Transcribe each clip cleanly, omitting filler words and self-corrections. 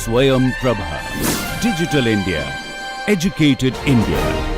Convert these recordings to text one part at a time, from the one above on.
Swayam Prabha. Digital India. Educated India.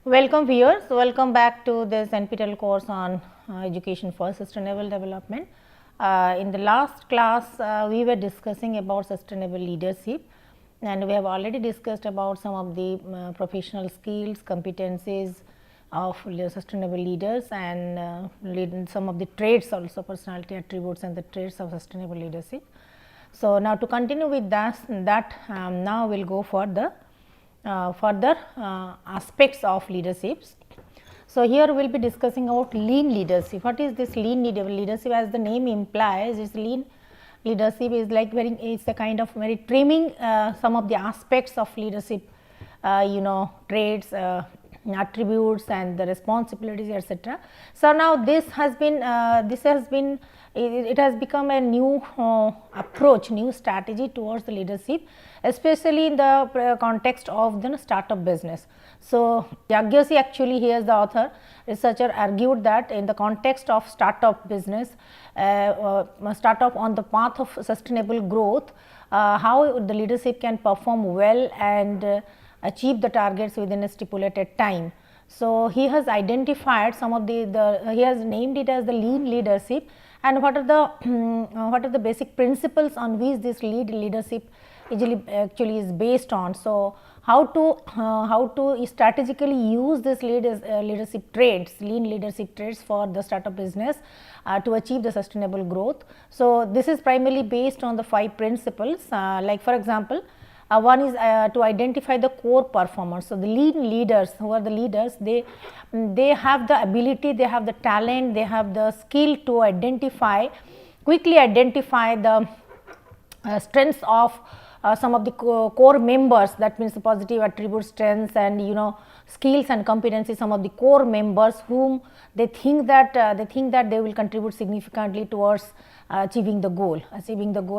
Welcome viewers, welcome back to this NPTEL course on education for sustainable development. In the last class we were discussing about sustainable leadership, and we have already discussed about some of the professional skills, competencies of sustainable leaders, and some of the traits also, personality attributes and the traits of sustainable leadership. So, now to continue with that now we will go for the further aspects of leaderships. So, here we will be discussing about lean leadership. What is this lean leadership? As the name implies, is lean leadership is like very, it's a kind of very trimming some of the aspects of leadership, traits, attributes and the responsibilities, etc. So, now this has been it has become a new approach, new strategy towards the leadership, especially in the context of the startup business. So, Yagyasi, actually he is the author, researcher, argued that in the context of startup business, startup on the path of sustainable growth, how the leadership can perform well and achieve the targets within a stipulated time. So, he has identified some of he has named it as the lean leadership, and what are the basic principles on which this leadership actually is based on. So, how to strategically use this leadership traits, lean leadership traits for the startup business to achieve the sustainable growth. So, this is primarily based on the 5 principles, like for example, one is to identify the core performers. So, the lean leaders, who are the leaders, they have the ability, they have the talent, they have the skill to quickly identify the strengths of some of the core members, that means the positive attributes, strengths and skills and competencies, some of the core members whom they think that they will contribute significantly towards achieving the goal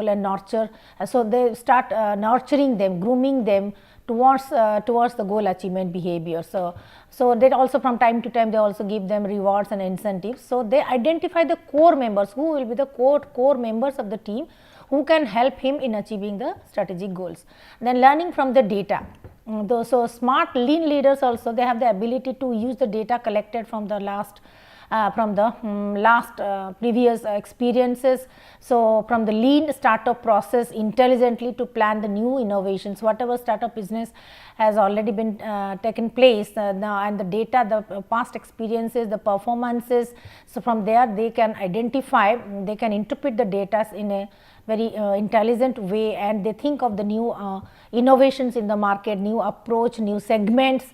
and nurture. So, they start nurturing them, grooming them towards the goal achievement behavior. So, that also from time to time they also give them rewards and incentives. So, they identify the core members, who will be the core members of the team, who can help him in achieving the strategic goals. Then learning from the data. So, smart lean leaders also, they have the ability to use the data collected from the previous experiences. So, from the lean startup process intelligently to plan the new innovations, whatever startup business has already been taken place now, and the data, the past experiences, the performances. So, from there they can identify, they can interpret the data in a very intelligent way, and they think of the new innovations in the market, new approach, new segments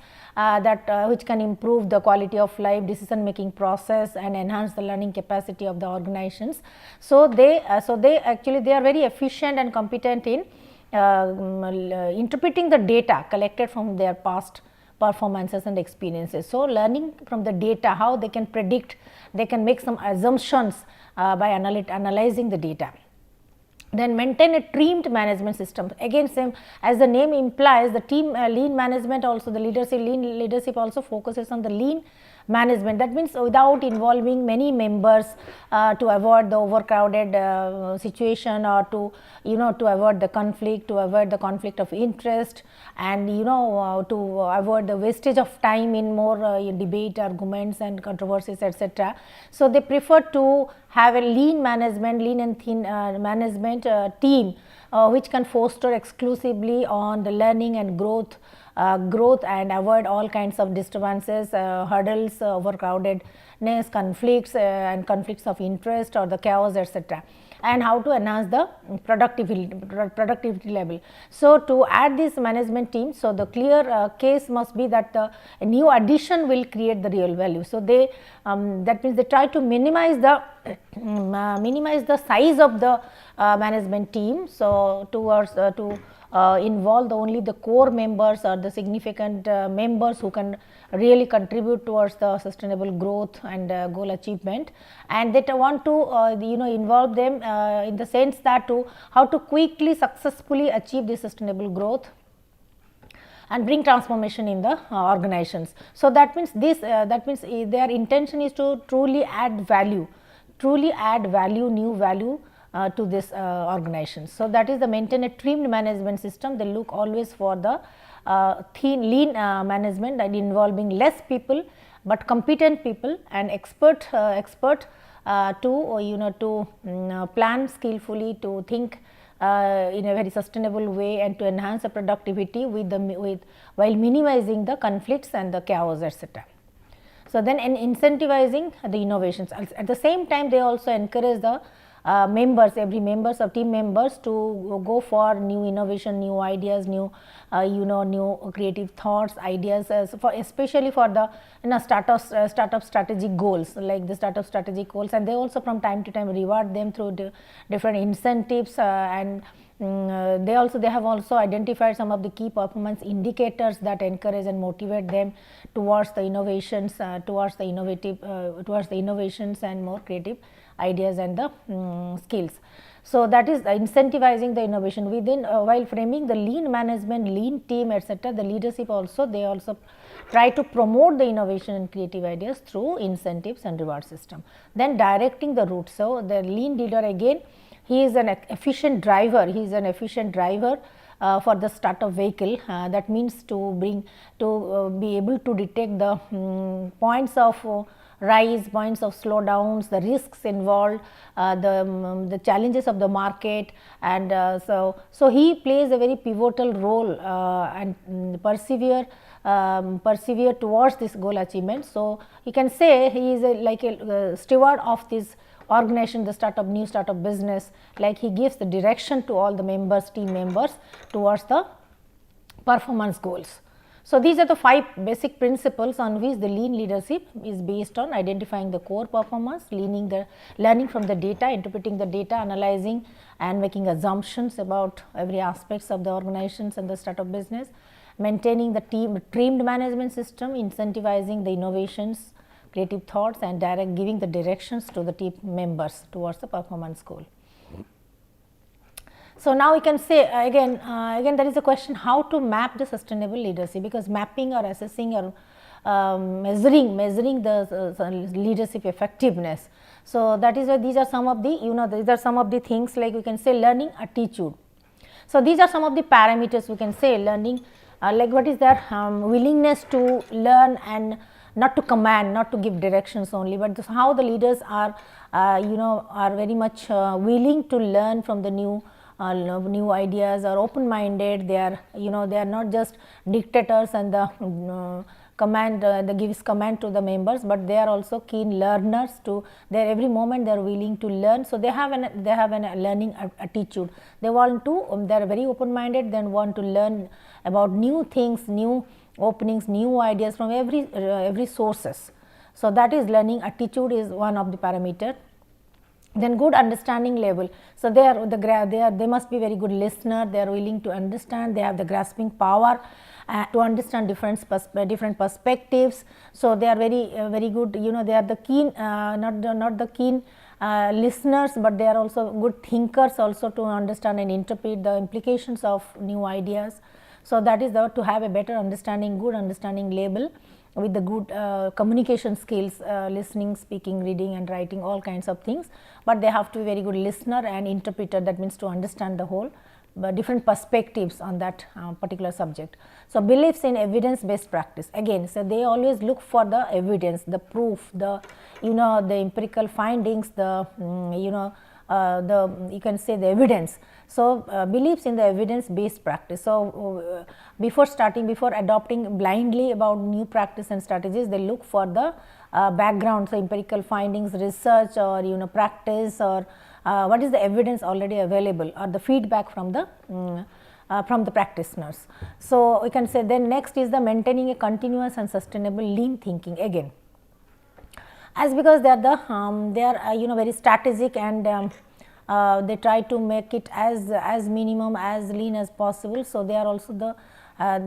which can improve the quality of life, decision making process and enhance the learning capacity of the organizations. So, they actually they are very efficient and competent in interpreting the data collected from their past performances and experiences. So, learning from the data, how they can predict, they can make some assumptions by analyzing the data. Then maintain a trimmed management system. Again, same as the name implies, the team lean management also, the lean leadership also focuses on the lean management. That means without involving many members to avoid the overcrowded situation, or to avoid the conflict, of interest, and to avoid the wastage of time in more debate, arguments and controversies, etc. So, they prefer to have a lean and thin management team which can foster exclusively on the learning and growth and avoid all kinds of disturbances, hurdles, overcrowdedness, conflicts and conflicts of interest or the chaos, etc. and how to enhance the productivity level. So, to add this management team, so the clear case must be that a new addition will create the real value. So, they that means they try to minimize the size of the management team. So, towards to involve only the core members or the significant members who can really contribute towards the sustainable growth and goal achievement, and that want to involve them in the sense that to how to quickly successfully achieve the sustainable growth and bring transformation in the organizations. So, that means this their intention is to truly add value, new value to this organization. So, that is the maintain a trimmed management system. They look always for the lean management and involving less people, but competent people and expert to plan skillfully, to think in a very sustainable way, and to enhance the productivity while minimizing the conflicts and the chaos, etc. So, then incentivizing the innovations. At the same time, they also encourage the members of team members to go for new innovation, new ideas, new creative thoughts, ideas, especially for the startup strategic goals, like the startup strategic goals, and they also from time to time reward them through different incentives, and they have also identified some of the key performance indicators that encourage and motivate them towards the innovations, towards the innovations and more creative ideas and the skills. So, that is incentivizing the innovation within while framing the lean management, lean team, etc. The leadership also, they also try to promote the innovation and creative ideas through incentives and reward system. Then directing the route. So, the lean leader, again, he is an efficient driver, for the startup vehicle. That means to be able to detect the points of rise, points of slowdowns, the risks involved, the challenges of the market, and so he plays a very pivotal role and persevere towards this goal achievement. So, you can say he is like a steward of this organization, the new startup business, like he gives the direction to all the members, team members towards the performance goals. So, these are the 5 basic principles on which the lean leadership is based on: identifying the core performance, learning from the data, interpreting the data, analyzing and making assumptions about every aspects of the organizations and the startup business, maintaining the trimmed management system, incentivizing the innovations, creative thoughts, and giving the directions to the team members towards the performance goal. So, now we can say again there is a question how to map the sustainable leadership, because mapping or assessing or measuring the leadership effectiveness. So, that is why these are some of the things, like we can say learning attitude. So, these are some of the parameters we can say learning, like what is their willingness to learn and not to command, not to give directions only, but how the leaders are very much willing to learn from the new ideas, are open minded. They are they are not just dictators and the gives command to the members, but they are also keen learners too. They are every moment they are willing to learn. So, they have a learning attitude. They want to they are very open minded, then want to learn about new things, new openings, new ideas from every sources. So, that is learning attitude is one of the parameter. Then good understanding level. So, they must be very good listener, they are willing to understand, they have the grasping power to understand different perspectives. So, they are very good, they are the keen not the keen listeners, but they are also good thinkers also to understand and interpret the implications of new ideas. So, that is to have a better understanding, good understanding level with the good communication skills, listening, speaking, reading and writing, all kinds of things, but they have to be very good listener and interpreter. That means to understand the whole different perspectives on that particular subject. So, beliefs in evidence based practice, again, so they always look for the evidence, the proof, the empirical findings, you can say the evidence. So, beliefs in the evidence based practice. So, before adopting blindly about new practice and strategies, they look for the background, so empirical findings, research or practice, or what is the evidence already available, or the feedback from the practitioners. So, we can say then next is the maintaining a continuous and sustainable lean thinking, again, as because they are very strategic and they try to make it as minimum, as lean as possible. So, they are also the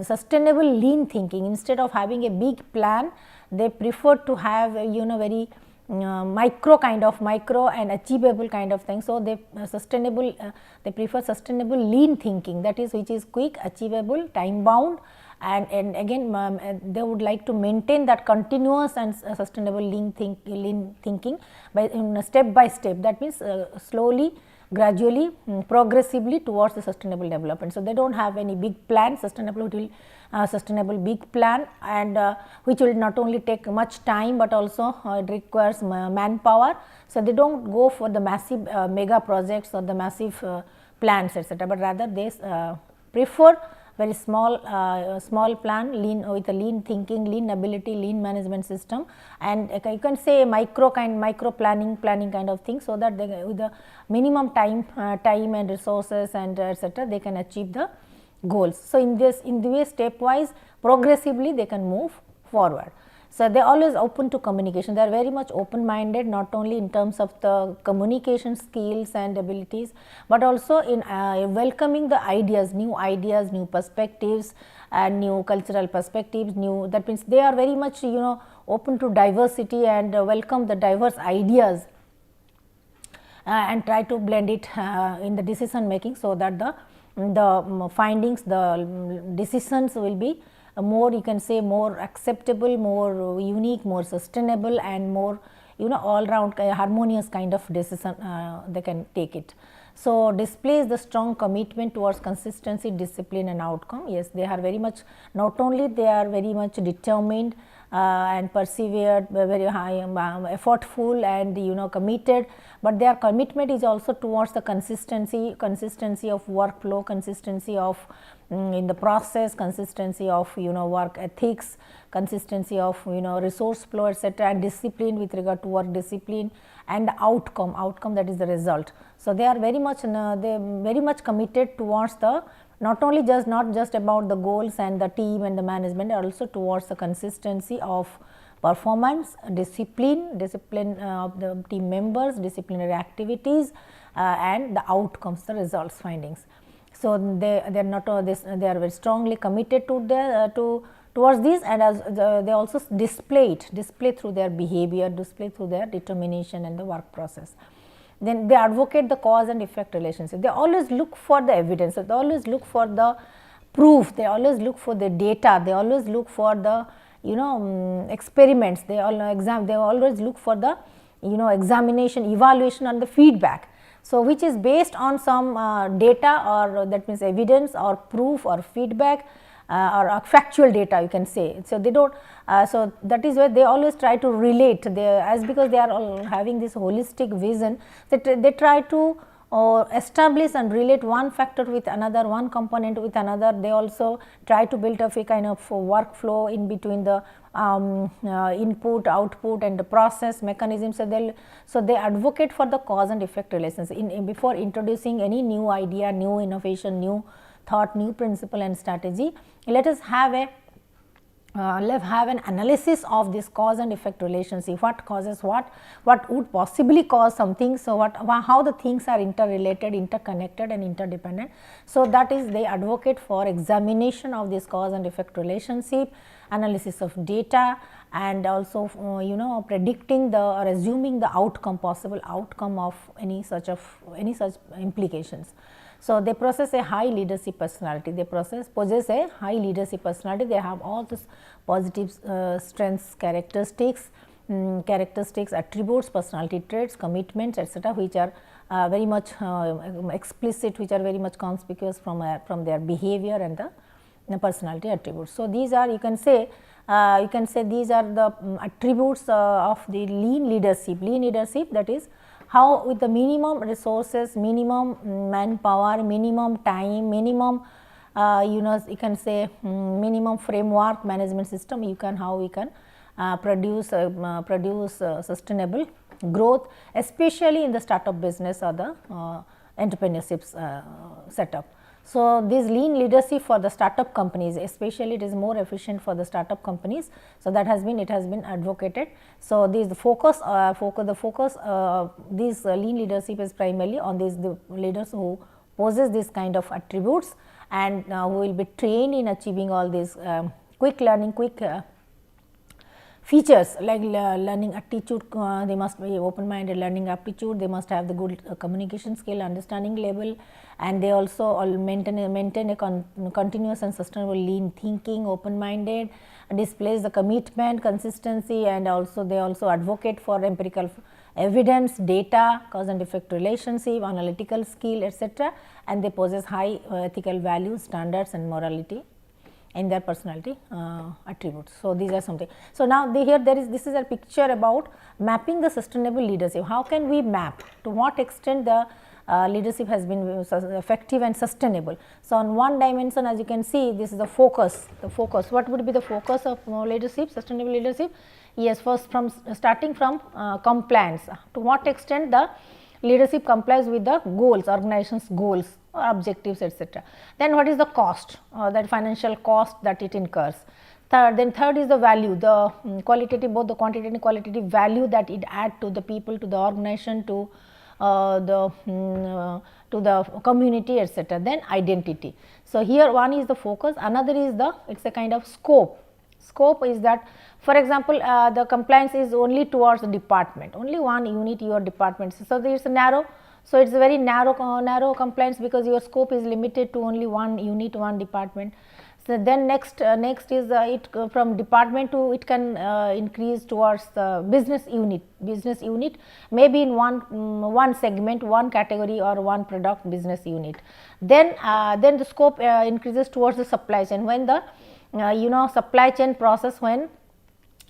sustainable lean thinking. Instead of having a big plan, they prefer to have very micro and achievable kind of thing. So, they prefer sustainable lean thinking, that is, which is quick, achievable, time bound, and again they would like to maintain that continuous and sustainable lean thinking by step by step. That means slowly, gradually, progressively towards the sustainable development. So, they do not have any big plan, sustainable big plan, and which will not only take much time, but also it requires manpower. So, they do not go for the massive mega projects or the massive plans, etc., but rather they prefer very small plan, lean, with a lean thinking, lean ability, lean management system, and you can say micro planning kind of thing, so that they, with the minimum time and resources and etc., they can achieve the goals. So, in the way stepwise, progressively they can move forward. So, they are always open to communication, they are very much open minded, not only in terms of the communication skills and abilities, but also in welcoming the ideas, new perspectives and new cultural perspectives, that means they are very much open to diversity and welcome the diverse ideas and try to blend it in the decision making, so that the findings, the decisions will be more, you can say, more acceptable, more unique, more sustainable, and more all round harmonious kind of decision they can take it. So, displays the strong commitment towards consistency, discipline and outcome. Yes, they are very much, not only they are very much determined and persevered, very high effortful and committed, but their commitment is also towards the consistency of workflow, consistency of in the process, consistency of work ethics, consistency of resource flow, etc., and discipline with regard to work discipline, and outcome, that is the result. So, they are very much committed towards the not just about the goals and the team and the management, also towards the consistency of performance, discipline of the team members, disciplinary activities, and the outcomes, the results, findings. So, they are not they are very strongly committed to towards this, and as they also display through their behavior, display through their determination and the work process. Then they advocate the cause and effect relationship. They always look for the evidence, they always look for the proof, they always look for the data, they always look for the experiments, they always look for the examination, evaluation and the feedback. So, which is based on some data, or that means evidence or proof or feedback or factual data, you can say. So, they do not so that is why they always try to relate, because they are all having this holistic vision, that they try to establish and relate one factor with another, one component with another. They also try to build up a kind of workflow in between the input, output and the process mechanism. So, they advocate for the cause and effect relations before introducing any new idea, new innovation, new thought, new principle and strategy. Let us have an analysis of this cause and effect relationship, what causes what would possibly cause something. So, how the things are interrelated, interconnected and interdependent. So, that is, they advocate for examination of this cause and effect relationship, analysis of data, and also predicting or assuming the possible outcome of any such implications. So, they possess a high leadership personality, they possess a high leadership personality, they have all these positive strengths, characteristics, attributes, personality traits, commitments, etc., which are very much explicit, which are very much conspicuous from their behavior and the personality attributes. So, these are, you can say these are the attributes of the lean leadership, that is, how with the minimum resources, minimum manpower, minimum time, minimum you can say minimum framework management system, how we can produce sustainable growth, especially in the startup business or the entrepreneurship setup. So, this lean leadership for the startup companies, especially it is more efficient for the startup companies. So, that has been advocated. So, this the focus this lean leadership is primarily on these the leaders who possess this kind of attributes and who will be trained in achieving all these quick learning, features like learning attitude, they must be open minded, learning aptitude, they must have the good communication skill, understanding level, and they also all maintain a continuous and sustainable lean thinking, open minded, displays the commitment, consistency, and also they also advocate for empirical evidence, data, cause and effect relationship, analytical skill, etc., and they possess high ethical values, standards, and morality in their personality attributes. So, these are something. So, now this is a picture about mapping the sustainable leadership. How can we map, to what extent the leadership has been effective and sustainable. So, on one dimension, as you can see, this is the focus, what would be the focus of leadership, sustainable leadership? Yes, first from starting from compliance, to what extent the leadership complies with the goals, organization's goals or objectives, etc. Then what is the cost, that financial cost that it incurs. Third is the value, the qualitative, both the quantitative and qualitative value that it add to the people, to the organization, to the community, etc. Then identity. So, here one is the focus, another is the, it is a kind of scope. Scope is that, for example, the compliance is only towards the department, only one unit, your department. So, there is a narrow. So, it is a very narrow compliance, because your scope is limited to only one unit, one department. So, then next is it from department to it can increase towards the business unit, maybe in one segment, one category or one product business unit. Then the scope increases towards the supply chain, when the supply chain process, when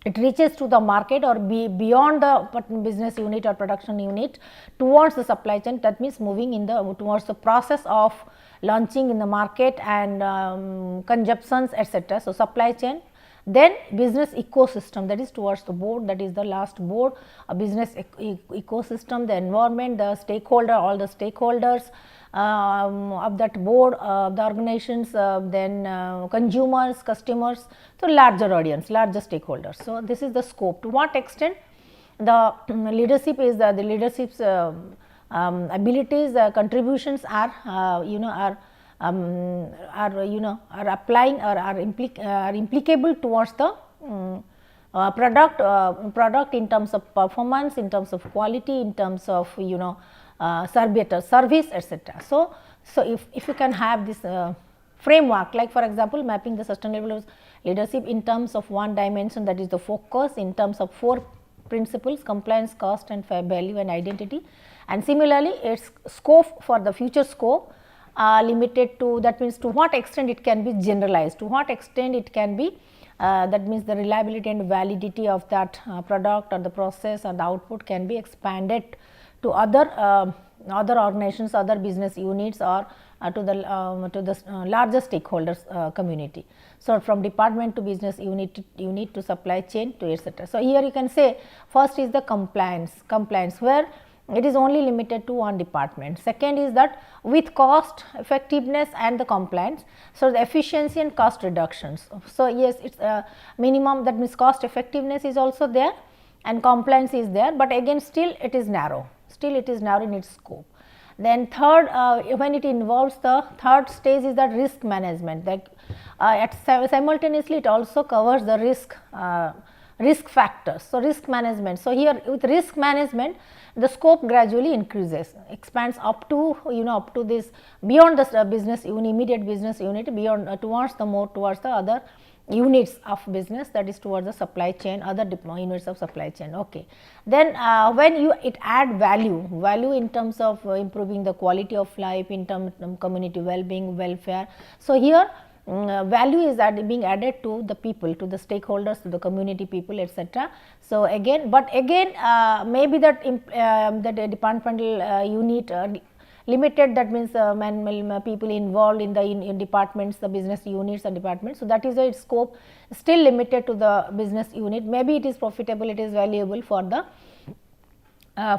it reaches to the market or beyond the business unit or production unit towards the supply chain, that means moving in the towards the process of launching in the market and consumptions, etc. So, supply chain. Then business ecosystem, that is towards the board, that is the last board, a business ecosystem, the environment, the stakeholder, all the stakeholders of that board, the organizations, then consumers, customers, so larger audience, larger stakeholders. So, this is the scope. To what extent the leadership is the leadership's abilities, contributions are applying or are implicable towards the product in terms of performance, in terms of quality, in terms of service, etc. So, if you can have this framework, like for example, mapping the sustainable leadership in terms of one dimension, that is the focus, in terms of 4 principles: compliance, cost, and fair value, and identity. And similarly, its scope for the future scope limited to, that means to what extent it can be generalized, to what extent it can be that means the reliability and validity of that product or the process or the output can be expanded to other organizations, other business units, or to the larger stakeholders community. So, from department to business unit to supply chain to etc. So, here you can say first is the compliance where it is only limited to one department. Second is that with cost, effectiveness and the compliance. So, the efficiency and cost reductions. So, yes, it is minimum, that means cost effectiveness is also there and compliance is there, but again still it is narrow, in its scope. Then third, when it involves the third stage is that risk management, that simultaneously it also covers the risk factors. So, risk management. So, here with risk management the scope gradually increases, expands up to up to this beyond the business unit, immediate business unit, beyond towards the other units of business, that is towards the supply chain, other units of supply chain. Okay. Then when it add value in terms of improving the quality of life, in terms of community well-being, welfare. So, here value is being added to the people, to the stakeholders, to the community people, etc. So, again, maybe that the departmental unit limited, that means people involved in the in departments, the business units and departments. So, that is why its scope still limited to the business unit. Maybe it is profitable, it is valuable for the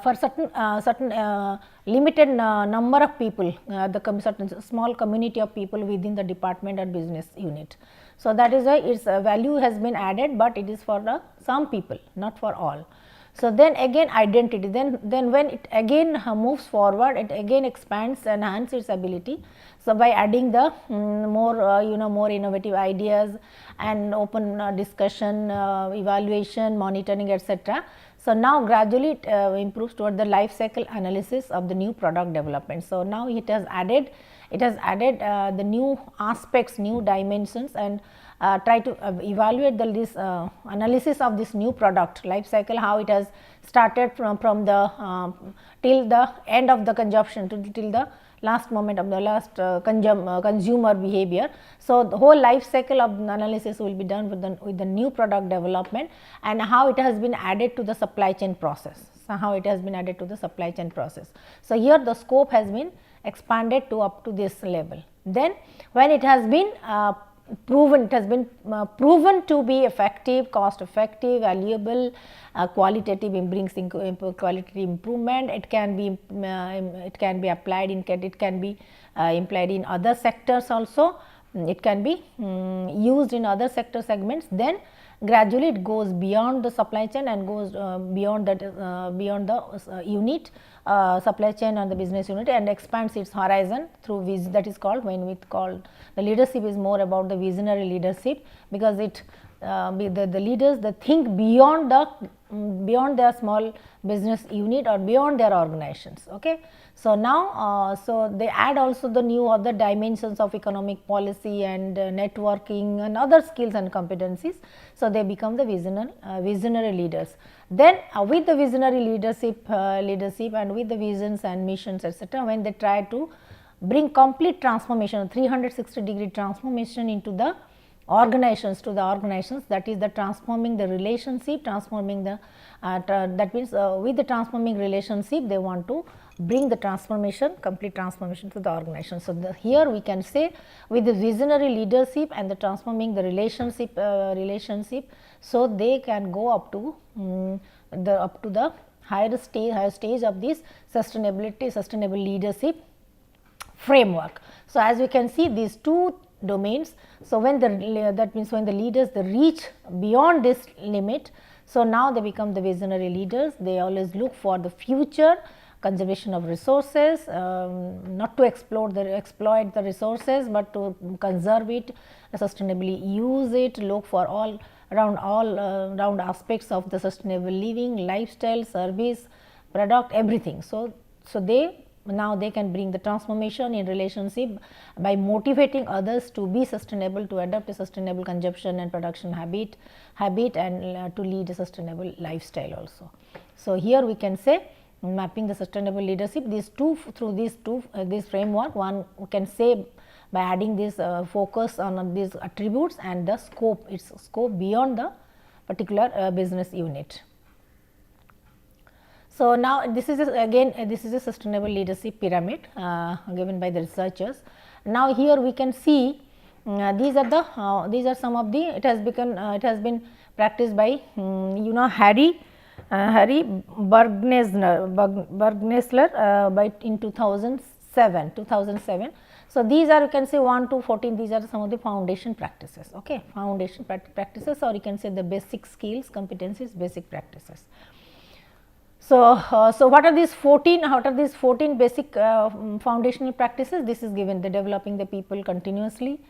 for certain limited number of people, the certain small community of people within the department or business unit. So, that is why its value has been added, but it is for some people, not for all. So, then again identity, then when it again moves forward, it again expands and enhances its ability. So, by adding the more more innovative ideas and open discussion, evaluation, monitoring, etc. So, now gradually it improves toward the life cycle analysis of the new product development. So, now it has added the new aspects, new dimensions, and try to evaluate this analysis of this new product life cycle, how it has started from the till the end of the consumption till the last moment of the last consumer behavior. So, the whole life cycle of analysis will be done with the new product development, and how it has been added to the supply chain process. So, how it has been added to the supply chain process. So, here the scope has been expanded to up to this level. Then when it has been proven to be effective, cost effective, valuable, qualitative, brings qualitative improvement. It can be applied in, it can be implied in other sectors also. It can be used in other sector segments. Then gradually it goes beyond the supply chain and goes beyond that, beyond the unit, supply chain and the business unit, and expands its horizon through that is called, when we call the leadership is more about the visionary leadership, because it the leaders, they think beyond their small business unit or beyond their organizations. Okay. So, now so they add also the new other dimensions of economic policy and networking and other skills and competencies. So, they become the visionary leaders. Then with the visionary leadership and with the visions and missions, etc., when they try to bring complete transformation, 360-degree transformation into the organizations, that is the transforming the relationship, transforming the that means with the transforming relationship, they want to bring the transformation, complete transformation to the organization. So, here we can say with the visionary leadership and the transforming the relationship, so they can go up to the higher stage of this sustainable leadership framework. So, as we can see these two domains. So, when that means when the leaders they reach beyond this limit. So, now they become the visionary leaders. They always look for the future, conservation of resources, not to exploit the resources, but to conserve it, sustainably use it, look for all around aspects of the sustainable living, lifestyle, service, product, everything. So, now they can bring the transformation in relationship by motivating others to be sustainable, to adopt a sustainable consumption and production habit and to lead a sustainable lifestyle also. So, here we can say mapping the sustainable leadership, through this framework, one can say by adding this focus on these attributes and the scope, its scope beyond the particular business unit. So, now this is a sustainable leadership pyramid given by the researchers. Now, here we can see these are some of the, it has been practiced by Harry Bergnesler by in 2007. So, these are, you can say 1 to 14, these are some of the foundation practices, okay, foundation practices, or you can say the basic skills, competencies, basic practices. So, what are these 14? What are these 14 basic foundational practices? This is given: the developing the people continuously,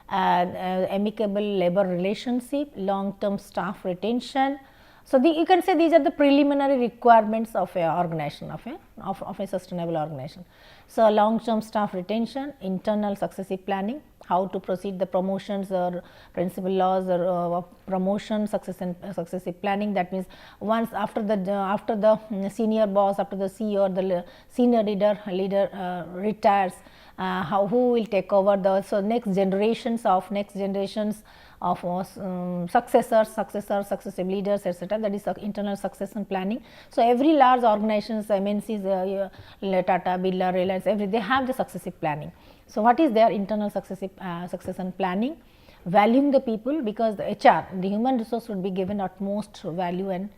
amicable labor relationship, long term staff retention. So, you can say these are the preliminary requirements of a organization, of a sustainable organization. So, long term staff retention, internal successive planning, how to proceed the promotions or principal laws or promotion successive planning. That means, once after the senior boss, after the CEO or the senior leader retires, who will take over the, so next generations of successive leaders, etc. That is internal succession planning. So, every large organizations, MNCs, Tata, Birla, Reliance, they have the successive planning. So, what is their internal succession planning? Valuing the people, because the HR, the human resource, would be given utmost value and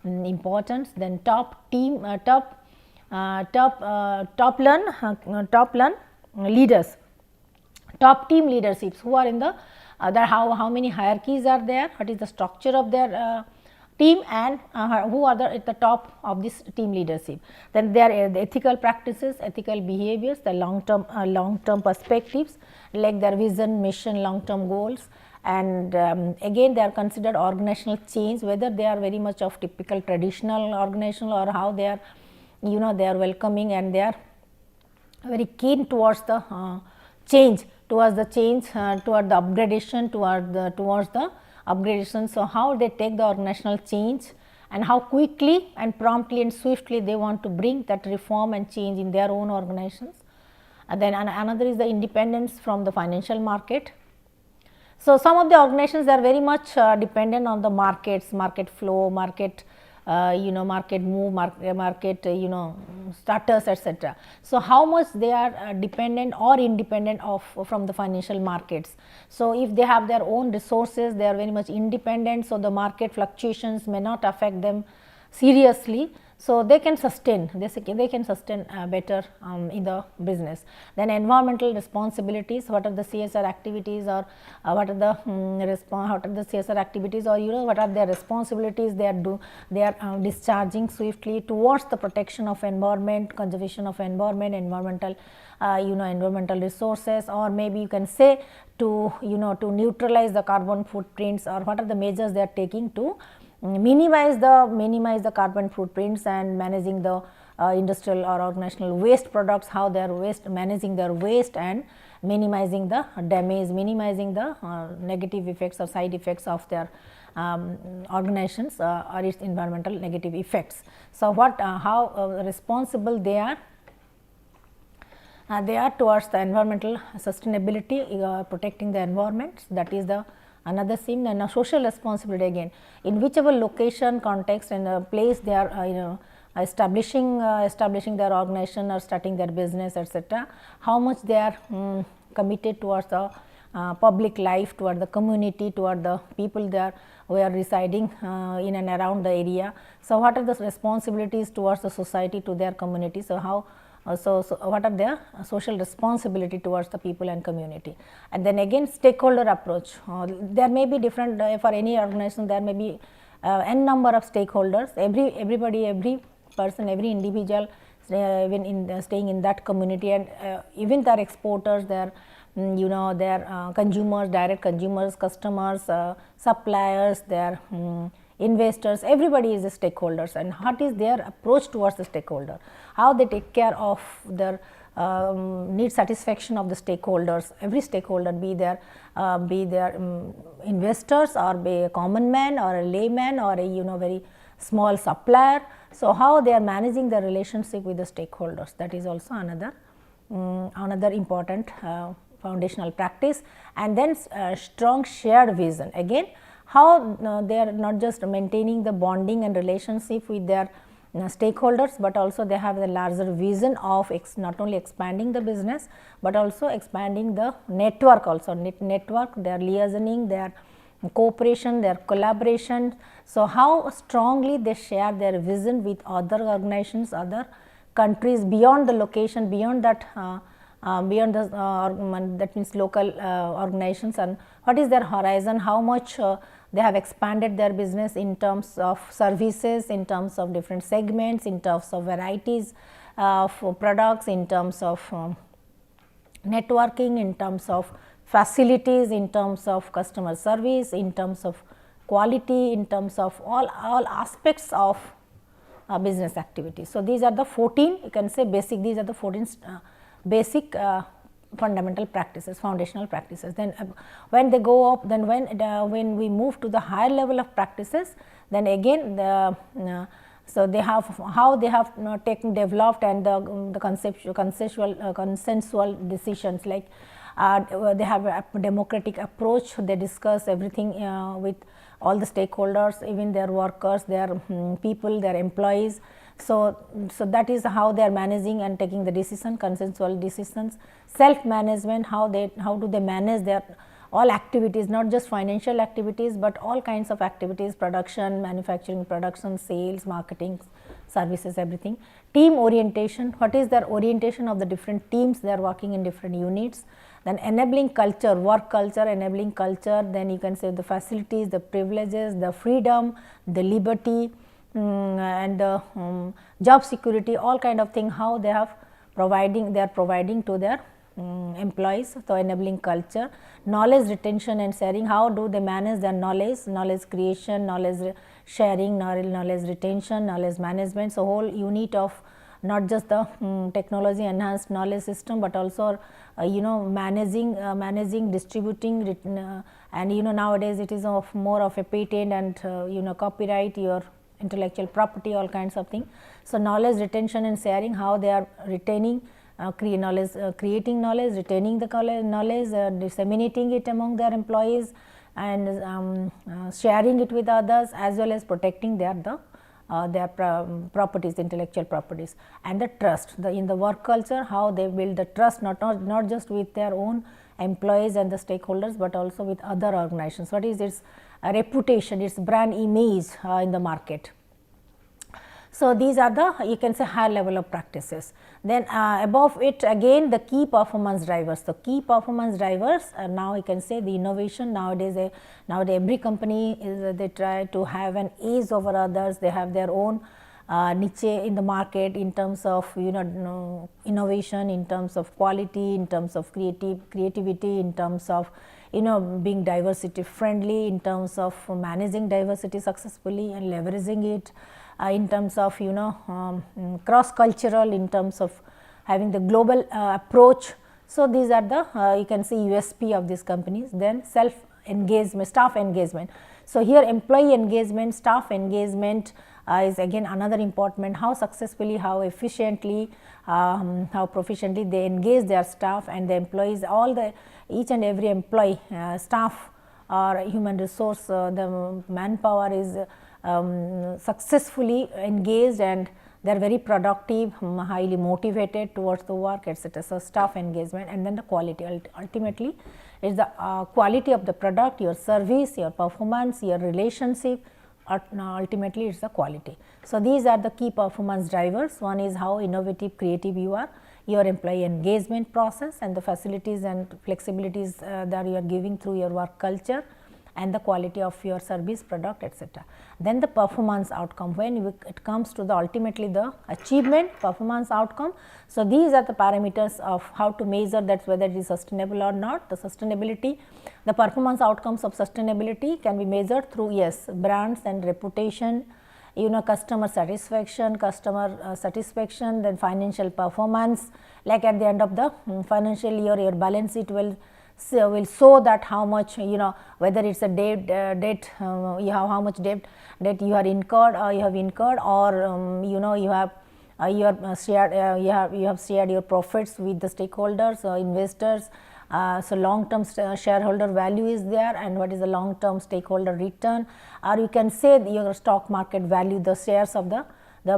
importance. Then top team, top learn leaders, top team leaderships who are in the how many hierarchies are there, what is the structure of their team, and who are at the top of this team leadership. Then there are the ethical practices, ethical behaviors, the long term perspectives like their vision, mission, long term goals. And again they are considered organizational change, whether they are very much of typical traditional organizational or how they are, they are welcoming and they are very keen towards the change, toward the upgradation, towards the upgradation. So, how they take the organizational change and how quickly and promptly and swiftly they want to bring that reform and change in their own organizations. And then another is the independence from the financial market. So, some of the organizations are very much dependent on the markets, market flow, market market move, market status, etc. So, how much they are dependent or independent of from the financial markets. So, if they have their own resources, they are very much independent. So, the market fluctuations may not affect them seriously. So, they can sustain better in the business. Then environmental responsibilities, what are the CSR activities or what are the CSR activities, or what are their responsibilities they are discharging swiftly towards the protection of environment, conservation of environment, environmental resources, or maybe you can say to to neutralize the carbon footprints, or what are the measures they are taking to minimize the carbon footprints and managing the industrial or organizational waste products, how they are managing their waste and minimizing the damage, minimizing the negative effects or side effects of their organizations or its environmental negative effects. So, how responsible they are towards the environmental sustainability, protecting the environment, that is the another theme. And social responsibility, again in whichever location, context and place they are establishing their organization or starting their business, etc., how much they are committed towards the public life, toward the community, toward the people there who are residing in and around the area. So, what are the responsibilities towards the society, to their community. So, how so what are their social responsibility towards the people and community. And then again stakeholder approach, there may be different for any organization, there may be n number of stakeholders, everybody, every person, every individual even in staying in that community, and even their exporters, their their consumers, direct consumers, customers, suppliers, their investors, everybody is a stakeholders, and what is their approach towards the stakeholder, how they take care of their need satisfaction of the stakeholders, every stakeholder, be their investors or be a common man or a layman or a very small supplier. So, how they are managing the relationship with the stakeholders, that is also another important foundational practice. And then strong shared vision, again how they are not just maintaining the bonding and relationship with their stakeholders, but also they have a larger vision of not only expanding the business, but also expanding the network also, network, their liaisoning, their cooperation, their collaboration. So, how strongly they share their vision with other organizations, other countries beyond the location, beyond that beyond the that means local organizations, and what is their horizon, how much they have expanded their business in terms of services, in terms of different segments, in terms of varieties of products, in terms of networking, in terms of facilities, in terms of customer service, in terms of quality, in terms of all aspects of business activities. So, these are the 14, you can say basic, these are the 14 basic fundamental practices, foundational practices. Then when they go up, then when we move to the higher level of practices, then again so they have how they have developed, and the consensual decisions, like they have a democratic approach, they discuss everything with all the stakeholders, even their workers, their people, their employees. So, that is how they are managing and taking the decision, consensual decisions. Self management, how do they manage their all activities, not just financial activities, but all kinds of activities, production, manufacturing, production, sales, marketing, services, everything. Team orientation, what is their orientation of the different teams, they are working in different units. Then enabling culture, work culture, enabling culture, then you can say the facilities, the privileges, the freedom, the liberty, and the job security, all kind of thing, how they are providing to their employees. So, enabling culture, knowledge retention and sharing, how do they manage their knowledge creation, knowledge sharing, knowledge retention, knowledge management. So, whole unit of not just the technology enhanced knowledge system, but also managing, distributing, and nowadays it is of more of a patent and copyright, your intellectual property, all kinds of things. So, knowledge retention and sharing, how they are retaining creating knowledge, retaining the knowledge, disseminating it among their employees, and sharing it with others, as well as protecting their properties, intellectual properties. And the trust, in the work culture, how they build the trust, not just with their own employees and the stakeholders, but also with other organizations. What is its reputation, its brand image in the market. So, these are the, you can say, higher level of practices. Then above it again the key performance drivers. So, key performance drivers, now you can say the innovation. Nowadays every company they try to have an edge over others, they have their own niche in the market in terms of innovation, in terms of quality, in terms of creativity, in terms of being diversity friendly, in terms of managing diversity successfully and leveraging it, in terms of cross cultural, in terms of having the global approach. So, these are the you can see USP of these companies. Then self engagement, staff engagement. So, here employee engagement, staff engagement is again another important, how successfully, how efficiently, how proficiently they engage their staff and the employees, each and every employee, staff or human resource, the manpower is successfully engaged and they are very productive, highly motivated towards the work, etc. So, staff engagement. And then the quality, ultimately is the quality of the product, your service, your performance, your relationship, ultimately it is the quality. So, these are the key performance drivers. One is how innovative, creative you are, your employee engagement process and the facilities and flexibilities that you are giving through your work culture, and the quality of your service, product, etc. Then the performance outcome, when it comes to the ultimately the achievement performance outcome. So, these are the parameters of how to measure that whether it is sustainable or not. The sustainability, the performance outcomes of sustainability can be measured through brands and reputation, customer satisfaction, then financial performance, like at the end of the financial year, your balance sheet will show that how much whether it is a debt you have, how much debt you are incurred or you have incurred, or you have shared your profits with the stakeholders or investors. So, long term shareholder value is there, and what is the long term stakeholder return, or you can say your stock market value, the shares of the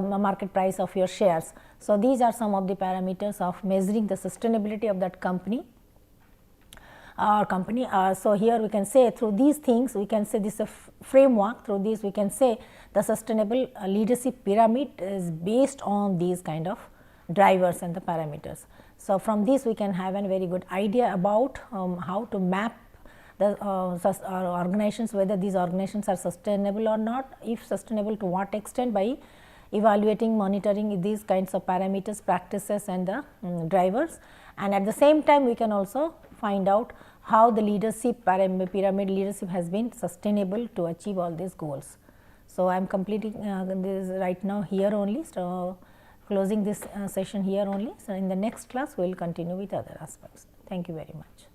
market price of your shares. So, these are some of the parameters of measuring the sustainability of that company. So, here we can say through these things we can say this is a framework, through this we can say the sustainable leadership pyramid is based on these kind of drivers and the parameters. So, from this we can have a very good idea about how to map the organizations, whether these organizations are sustainable or not, if sustainable to what extent, by evaluating, monitoring these kinds of parameters, practices and the drivers. And at the same time we can also find out how the leadership pyramid leadership has been sustainable to achieve all these goals. So, I am completing this right now here only. So, closing this session here only. So, in the next class we will continue with other aspects. Thank you very much.